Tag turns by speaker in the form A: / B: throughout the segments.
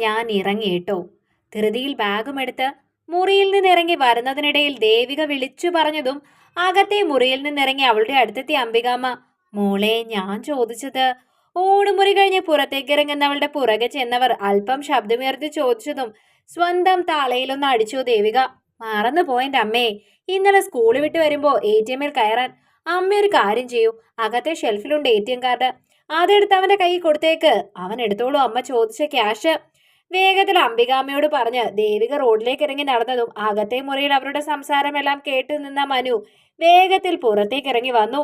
A: ഞാൻ ഇറങ്ങിയിട്ടോ. ധൃതിയിൽ ബാഗുമെടുത്ത് മുറിയിൽ നിന്നിറങ്ങി വരുന്നതിനിടയിൽ ദേവിക വിളിച്ചു പറഞ്ഞതും അകത്തെ മുറിയിൽ നിന്നിറങ്ങി അവളുടെ അടുത്തെത്തിയ അംബികാമ്മ, മോളെ ഞാൻ ചോദിച്ചത്. ഊണുമുറി കഴിഞ്ഞ് പുറത്തേക്ക് ഇറങ്ങുന്നവളുടെ പുറകെ ചെന്നവർ അല്പം ശബ്ദമുയർത്തി ചോദിച്ചതും സ്വന്തം തലയിലൊന്ന് അടിച്ചു ദേവിക. മറന്നു പോയെന്റെ അമ്മേ, ഇന്നലെ സ്കൂൾ വിട്ട് വരുമ്പോ ATM-ൽ കയറാൻ. അമ്മ ഒരു കാര്യം ചെയ്യൂ, അകത്തെ ഷെൽഫിലുണ്ട് ATM കാർഡ്, അതെടുത്ത് അവന്റെ കൈ കൊടുത്തേക്ക്, അവൻ എടുത്തോളൂ അമ്മ ചോദിച്ച ക്യാഷ്. വേഗത്തിൽ അംബികാമ്മയോട് പറഞ്ഞ് ദേവിക റോഡിലേക്ക് ഇറങ്ങി നടന്നതും അകത്തെ മുറിയിൽ അവരുടെ സംസാരമെല്ലാം കേട്ടു നിന്ന മനു വേഗത്തിൽ പുറത്തേക്ക് ഇറങ്ങി വന്നു.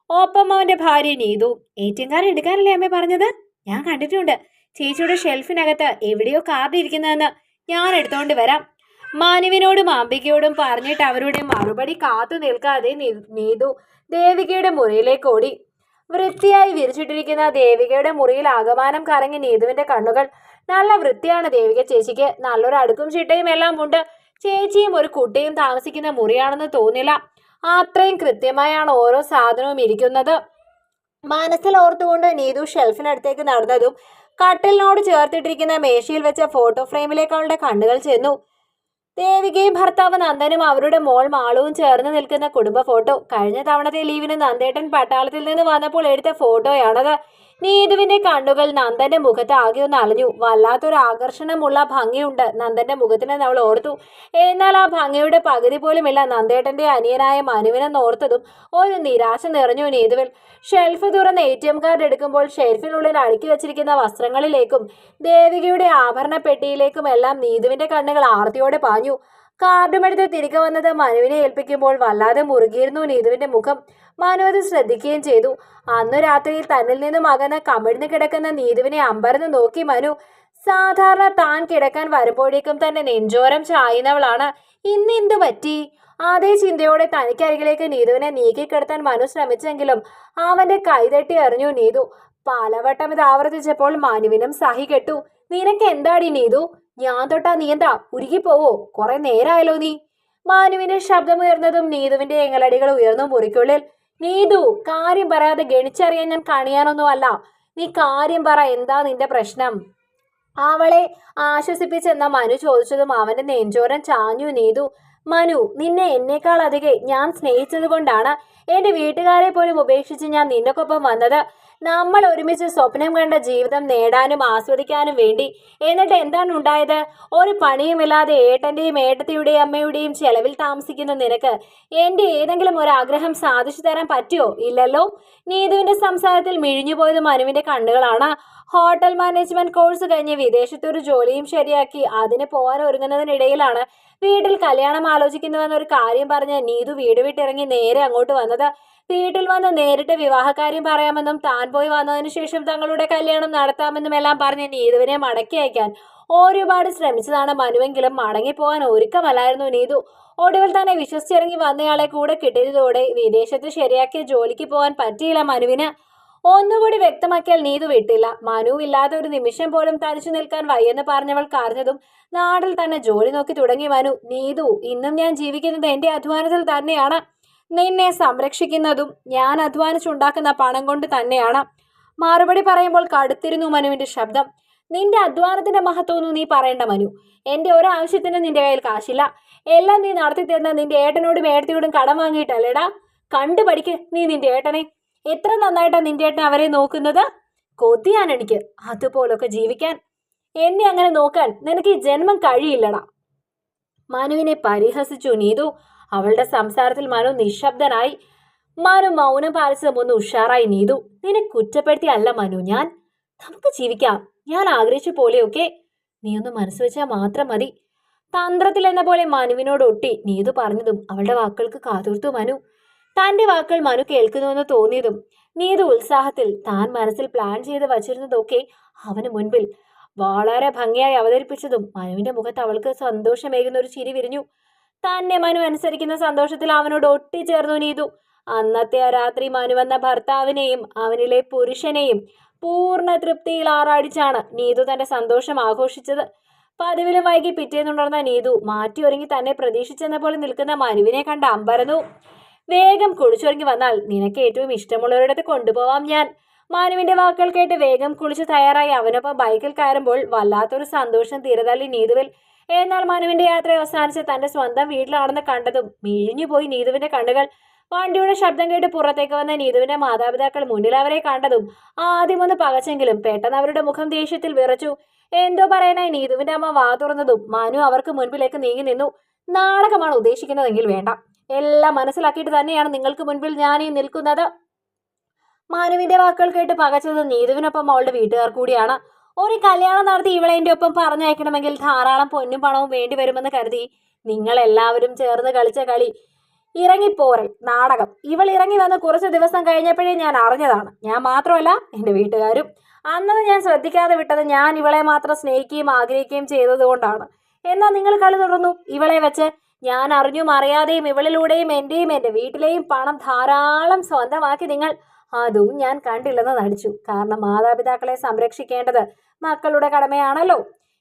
A: ഒപ്പം അവന്റെ ഭാര്യ നീതു. ATM കാർഡ് എടുക്കാനല്ലേ അമ്മ പറഞ്ഞത്? ഞാൻ കണ്ടിട്ടുണ്ട്, ചേച്ചിയുടെ ഷെൽഫിനകത്ത് എവിടെയോ കാർഡ് ഇരിക്കുന്നതെന്ന്. ഞാൻ എടുത്തോണ്ട് വരാം. മനുവിനോടും അംബികയോടും പറഞ്ഞിട്ട് അവരുടെ മറുപടി കാത്തു നിൽക്കാതെ നീതു ദേവികയുടെ മുറിയിലേക്ക് ഓടി. വൃത്തിയായി വിരിച്ചിട്ടിരിക്കുന്ന ദേവികയുടെ മുറിയിൽ ആകമാനം കറങ്ങി നീതുവിന്റെ കണ്ണുകൾ. നല്ല വൃത്തിയാണ് ദേവിക ചേച്ചിക്ക്, നല്ലൊരു അടുക്കും ചിട്ടയും എല്ലാം ഉണ്ട്. ചേച്ചിയും ഒരു കുട്ടിയും താമസിക്കുന്ന മുറിയാണെന്ന് തോന്നില്ല. അത്രയും കൃത്യമായാണ് ഓരോ സാധനവും ഇരിക്കുന്നത്. മനസ്സിൽ ഓർത്തുകൊണ്ട് നീതു ഷെൽഫിനടുത്തേക്ക് നടന്നതും കട്ടിലിനോട് ചേർത്തിട്ടിരിക്കുന്ന മേശയിൽ വെച്ച ഫോട്ടോ ഫ്രെയിമിലേക്ക് അവളുടെ കണ്ണുകൾ ചെന്നു. ദേവികയും ഭർത്താവ് നന്ദനും അവരുടെ മോൾ മാളുവും ചേർന്ന് നിൽക്കുന്ന കുടുംബ ഫോട്ടോ. കഴിഞ്ഞ തവണത്തെ ലീവിന് നന്ദേട്ടൻ പട്ടാളത്തിൽ നിന്ന് വന്നപ്പോൾ എടുത്ത ഫോട്ടോയാണത്. നീതുവിന്റെ കണ്ണുകൾ നന്ദന്റെ മുഖത്ത് ആകെ ഒന്ന് അലഞ്ഞു. വല്ലാത്തൊരു ആകർഷണമുള്ള ഭംഗിയുണ്ട് നന്ദന്റെ മുഖത്തിനെന്ന് അവൾ ഓർത്തു. എന്നാൽ ആ ഭംഗിയുടെ പകുതി പോലുമില്ല നന്ദേട്ടന്റെ അനിയനായ മനുവിനെന്ന് ഓർത്തതും ഒരു നിരാശ നിറഞ്ഞു നീതുവിൽ. ഷെൽഫ് തുറന്ന് ATM കാർഡ് എടുക്കുമ്പോൾ ഷെൽഫിനുള്ളിൽ അടുക്കി വെച്ചിരിക്കുന്ന വസ്ത്രങ്ങളിലേക്കും ദേവികയുടെ ആഭരണ പെട്ടിയിലേക്കും എല്ലാം നീതുവിന്റെ കണ്ണുകൾ ആർത്തിയോടെ പാഞ്ഞു. കാർഡുമെടുത്ത് തിരികെ വന്നത് മനുവിനെ ഏൽപ്പിക്കുമ്പോൾ വല്ലാതെ മുറുകിയിരുന്നു നീതുവിന്റെ മുഖം. മനു അത് ശ്രദ്ധിക്കുകയും ചെയ്തു. അന്നു രാത്രിയിൽ തന്നിൽ നിന്നും അകന്ന് കമിഴ്ന്നു കിടക്കുന്ന നീതുവിനെ അമ്പരന്ന് നോക്കി മനു. സാധാരണ താൻ കിടക്കാൻ വരുമ്പോഴേക്കും തന്നെ നെഞ്ചോരം ചായുന്നവളാണ്. ഇന്ന് എന്തു പറ്റി? അതേ ചിന്തയോടെ തനിക്കരികിലേക്ക് നീതുവിനെ നീക്കിക്കിടത്താൻ മനു ശ്രമിച്ചെങ്കിലും അവന്റെ കൈതട്ടി എറിഞ്ഞു നീതു. പലവട്ടം ഇത് ആവർത്തിച്ചപ്പോൾ മനുവിനും സഹി കെട്ടു. നിനക്ക് എന്താടി നീതു? ഞാൻ തൊട്ടാ നീ എന്താ ഉരുകിപ്പോവോ? കുറെ നേരായല്ലോ നീ. മാനുവിന്റെ ശബ്ദമുയർന്നതും നീതുവിന്റെ എങ്ങലടികൾ ഉയർന്നു മുറിക്കുള്ളിൽ. നീതു, കാര്യം പറയാതെ ഗണിച്ചറിയാൻ ഞാൻ കണിയാനൊന്നുമല്ല. നീ കാര്യം പറ, എന്താ നിന്റെ പ്രശ്നം? അവളെ ആശ്വസിപ്പിച്ചെന്ന മനു ചോദിച്ചതും അവന്റെ നെഞ്ചോരം ചാഞ്ഞു നീതു. മനു, നിന്നെ എന്നേക്കാൾ അധികം ഞാൻ സ്നേഹിച്ചത് കൊണ്ടാണ് എന്റെ വീട്ടുകാരെ പോലും ഉപേക്ഷിച്ച് ഞാൻ നിന്നക്കൊപ്പം വന്നത്. നമ്മൾ ഒരുമിച്ച് സ്വപ്നം കണ്ട ജീവിതം നേടാനും ആസ്വദിക്കാനും വേണ്ടി. എന്നിട്ട് എന്താണ് ഉണ്ടായത്? ഒരു പണിയുമില്ലാതെ ഏട്ടന്റെയും ഏട്ടത്തിയുടെയും അമ്മയുടെയും ചെലവിൽ താമസിക്കുന്ന നിനക്ക് എന്റെ ഏതെങ്കിലും ഒരു ആഗ്രഹം സാധിച്ചു തരാൻ പറ്റുമോ? ഇല്ലല്ലോ. നീതുവിന്റെ സംസാരത്തിൽ മിഴിഞ്ഞുപോയത് മനുവിന്റെ കണ്ണുകളാണ്. ഹോട്ടൽ മാനേജ്മെന്റ് കോഴ്സ് കഴിഞ്ഞ് വിദേശത്തൊരു ജോലിയും ശരിയാക്കി അതിന് പോകാൻ ഒരുങ്ങുന്നതിനിടയിലാണ് വീട്ടിൽ കല്യാണം ആലോചിക്കുന്നുവെന്നൊരു കാര്യം പറഞ്ഞ് നീതു വീട് വിട്ടിറങ്ങി നേരെ അങ്ങോട്ട് വന്നത്. വീട്ടിൽ വന്ന് നേരിട്ട് വിവാഹകാര്യം പറയാമെന്നും താൻ പോയി വന്നതിനു ശേഷം തങ്ങളുടെ കല്യാണം നടത്താമെന്നും എല്ലാം പറഞ്ഞ് നീതുവിനെ മടക്കി അയക്കാൻ ഒരുപാട് ശ്രമിച്ചതാണ് മനുവെങ്കിലും മടങ്ങിപ്പോകാൻ ഒരുക്കമല്ലായിരുന്നു നീതു. ഒടുവിൽ തന്നെ വിശ്വസിച്ചിറങ്ങി വന്നയാളെ കൂടെ കിട്ടിയതോടെ വിദേശത്ത് ശരിയാക്കിയ ജോലിക്ക് പോകാൻ പറ്റിയില്ല മനുവിന്. ഒന്നുകൂടി വ്യക്തമാക്കിയാൽ നീതു വിട്ടില്ല. മനു ഇല്ലാതെ ഒരു നിമിഷം പോലും തനിച്ചു നിൽക്കാൻ വയ്യെന്ന് പറഞ്ഞവൾ കരഞ്ഞതും നാട്ടിൽ തന്നെ ജോലി നോക്കി തുടങ്ങി മനു. നീതു, ഇന്നും ഞാൻ ജീവിക്കുന്നത് എന്റെ അധ്വാനത്തിൽ തന്നെയാണ്. നിന്നെ സംരക്ഷിക്കുന്നതും ഞാൻ അധ്വാനിച്ചുണ്ടാക്കുന്ന പണം കൊണ്ട് തന്നെയാണ്. മറുപടി പറയുമ്പോൾ കടുത്തിരുന്നു മനുവിന്റെ ശബ്ദം. നിന്റെ അധ്വാനത്തിന്റെ മഹത്വമൊന്നും നീ പറയേണ്ട മനു. എന്റെ ഒരാവശ്യത്തിന് നിന്റെ കയ്യിൽ കാശില്ല. എല്ലാം നീ നടത്തി തരുന്ന നിന്റെ ഏട്ടനോടും ഏട്ടത്തിയോടും കടം വാങ്ങിയിട്ടല്ലേടാ. കണ്ടുപഠിക്ക് നീ നിന്റെ ഏട്ടനെ. എത്ര നന്നായിട്ടാ നിന്റെ ഏട്ടൻ അവരെ നോക്കുന്നത്. കൊതിയാണ് എനിക്ക് അതുപോലൊക്കെ ജീവിക്കാൻ. എന്നെ അങ്ങനെ നോക്കാൻ നിനക്ക് ഈ ജന്മം കഴിയില്ലടാ. മനുവിനെ പരിഹസിച്ചു നീതു. അവളുടെ സംസാരത്തിൽ മനു നിശബ്ദനായി. മനു മൗനം പാലിച്ചതും ഒന്ന് ഉഷാറായി നീതു. നിന്നെ കുറ്റപ്പെടുത്തി അല്ല മനു ഞാൻ. നമുക്ക് ജീവിക്കാം, ഞാൻ ആഗ്രഹിച്ച പോലെയൊക്കെ. നീ ഒന്ന് മനസ്സ് വെച്ചാൽ മാത്രം മതി. തന്ത്രത്തിൽ എന്ന പോലെ മനുവിനോട് ഒട്ടി നീതു പറഞ്ഞതും അവളുടെ വാക്കുകൾക്ക് കാതോർത്തു മനു. തന്റെ വാക്കുകൾ മനു കേൾക്കുന്നുവെന്ന് തോന്നിയതും നീതു ഉത്സാഹത്തിൽ താൻ മനസ്സിൽ പ്ലാൻ ചെയ്ത് വച്ചിരുന്നതൊക്കെ അവന് മുൻപിൽ വളരെ ഭംഗിയായി അവതരിപ്പിച്ചതും മനുവിന്റെ മുഖത്ത് അവൾക്ക് സന്തോഷമേകുന്ന ഒരു ചിരി വിരിഞ്ഞു. തന്നെ മനു അനുസരിക്കുന്ന സന്തോഷത്തിൽ അവനോട് ഒട്ടിച്ചേർന്നു നീതു. അന്നത്തെ ആ രാത്രി മനു എന്ന ഭർത്താവിനെയും അവനിലെ പുരുഷനെയും പൂർണ്ണ തൃപ്തിയിൽ ആറാടിച്ചാണ് നീതു തന്റെ സന്തോഷം ആഘോഷിച്ചത്. പതിവിലും വൈകി പിറ്റേന്നുണർന്ന നീതു മാറ്റി ഒരുങ്ങി തന്നെ പ്രതീക്ഷിച്ചെന്ന പോലെ നിൽക്കുന്ന മനുവിനെ കണ്ട് അമ്പരന്നു. വേഗം കുളിച്ചൊരുങ്ങി വന്നാൽ നിനക്ക് ഏറ്റവും ഇഷ്ടമുള്ളവരുടെ കൊണ്ടുപോവാം ഞാൻ. മാനുവിന്റെ വാക്കുകൾ കേട്ട് വേഗം കുളിച്ച് തയ്യാറായി അവനൊപ്പം ബൈക്കിൽ കയറുമ്പോൾ വല്ലാത്തൊരു സന്തോഷം തിരതള്ളി നീതുവിൽ. എന്നാൽ മനുവിന്റെ യാത്ര അവസാനിച്ച് തന്റെ സ്വന്തം വീട്ടിലാണെന്ന് കണ്ടതും മിഴിഞ്ഞുപോയി നീതുവിന്റെ കണ്ണുകൾ. വണ്ടിയുടെ ശബ്ദം കേട്ട് പുറത്തേക്ക് വന്ന നീതുവിന്റെ മാതാപിതാക്കൾ മുന്നിൽ അവരെ കണ്ടതും ആദ്യമൊന്ന് പകച്ചെങ്കിലും പെട്ടെന്ന് അവരുടെ മുഖം ദേഷ്യത്തിൽ വിറച്ചു. എന്തോ പറയാനായി നീതുവിന്റെ അമ്മ വാ തുറന്നതും മനു അവർക്ക് മുൻപിലേക്ക് നീങ്ങി നിന്നു. നാടകമാണ് ഉദ്ദേശിക്കുന്നതെങ്കിൽ വേണ്ട, എല്ലാം മനസ്സിലാക്കിയിട്ട് തന്നെയാണ് നിങ്ങൾക്ക് മുൻപിൽ ഞാൻ ഈ നിൽക്കുന്നത്. മനുവിന്റെ വാക്കുകൾ കേട്ട് പകച്ചത് നീതുവിനൊപ്പം അവളുടെ വീട്ടുകാർ കൂടിയാണ്. ഒരു കല്യാണം നടത്തി ഇവളെ എന്റെ ഒപ്പം പറഞ്ഞയക്കണമെങ്കിൽ ധാരാളം പൊന്നും പണവും വേണ്ടി വരുമെന്ന് കരുതി നിങ്ങൾ എല്ലാവരും ചേർന്ന് കളിച്ച കളി ഇറങ്ങിപ്പോരൽ നാടകം. ഇവൾ ഇറങ്ങി വന്ന് കുറച്ച് ദിവസം കഴിഞ്ഞപ്പോഴേ ഞാൻ അറിഞ്ഞതാണ്. ഞാൻ മാത്രമല്ല എൻ്റെ വീട്ടുകാരും. അന്നത് ഞാൻ ശ്രദ്ധിക്കാതെ വിട്ടത് ഞാൻ ഇവളെ മാത്രം സ്നേഹിക്കുകയും ആഗ്രഹിക്കുകയും ചെയ്തതുകൊണ്ടാണ്. എന്നാൽ നിങ്ങൾ കളി തുടർന്നു. ഇവളെ വെച്ച് ഞാൻ അറിഞ്ഞും അറിയാതെയും ഇവളിലൂടെയും എൻ്റെയും എൻ്റെ വീട്ടിലെയും പണം ധാരാളം സ്വന്തമാക്കി നിങ്ങൾ. അതും ഞാൻ കണ്ടില്ലെന്ന് നടിച്ചു. കാരണം മാതാപിതാക്കളെ സംരക്ഷിക്കേണ്ടത് മക്കളുടെ കടമയാണല്ലോ.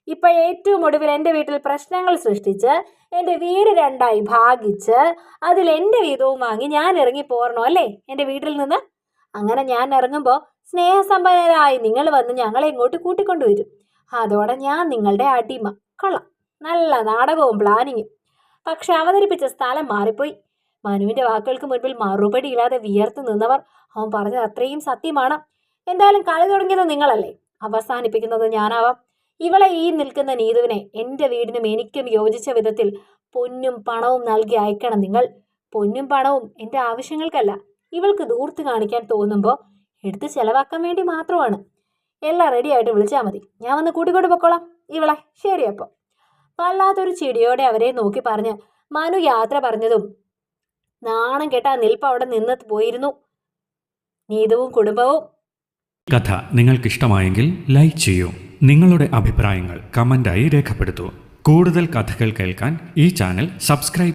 A: ഇപ്പൊ ഏറ്റവും ഒടുവിൽ എൻ്റെ വീട്ടിൽ പ്രശ്നങ്ങൾ സൃഷ്ടിച്ച് എൻ്റെ വീട് രണ്ടായി ഭാഗിച്ച് അതിൽ എൻ്റെ വീതവും വാങ്ങി ഞാൻ ഇറങ്ങി പോരണോ അല്ലേ എൻ്റെ വീട്ടിൽ നിന്ന്? അങ്ങനെ ഞാൻ ഇറങ്ങുമ്പോൾ സ്നേഹസമ്പന്നരായി നിങ്ങൾ വന്ന് ഞങ്ങളെ ഇങ്ങോട്ട് കൂട്ടിക്കൊണ്ടുവരും. അതോടെ ഞാൻ നിങ്ങളുടെ അടിമ. കൊള്ളാം, നല്ല നാടകവും പ്ലാനിങ്ങും. പക്ഷെ അവതരിപ്പിച്ച സ്ഥലം മാറിപ്പോയി. മനുവിന്റെ വാക്കുകൾക്ക് മുൻപിൽ മറുപടി ഇല്ലാതെ വിയർത്തു നിന്നവർ. അവൻ പറഞ്ഞത് അത്രയും സത്യമാണ്. എന്തായാലും കളി തുടങ്ങിയത് നിങ്ങളല്ലേ, അവസാനിപ്പിക്കുന്നത് ഞാനാവാം. ഇവളെ ഈ നിൽക്കുന്ന നീതുവിനെ എൻ്റെ വീടിനും എനിക്കും യോജിച്ച വിധത്തിൽ പൊന്നും പണവും നൽകി അയക്കണം നിങ്ങൾ. പൊന്നും പണവും എൻ്റെ ആവശ്യങ്ങൾക്കല്ല, ഇവൾക്ക് ദൂർത്ത് കാണിക്കാൻ തോന്നുമ്പോൾ എടുത്ത് ചെലവാക്കാൻ വേണ്ടി മാത്രമാണ്. എല്ലാം റെഡിയായിട്ട് വിളിച്ചാൽ മതി, ഞാൻ വന്ന് കൂട്ടിക്കൊണ്ട് പൊക്കോളാം ഇവളെ. ശരി അപ്പോൾ. വല്ലാത്തൊരു ചിടിയോടെ അവരെ നോക്കി പറഞ്ഞ് മനു യാത്ര പറഞ്ഞതും നാണം കെട്ടാ നിൽപ്പ് അവിടെ നിന്ന് പോയിരുന്നു നീതുവും കുടുംബവും.
B: കഥ നിങ്ങൾക്കിഷ്ടമായെങ്കിൽ ലൈക്ക് ചെയ്യൂ. നിങ്ങളുടെ അഭിപ്രായങ്ങൾ കമൻ്റായി രേഖപ്പെടുത്തൂ. കൂടുതൽ കഥകൾ കേൾക്കാൻ ഈ ചാനൽ സബ്സ്ക്രൈബ്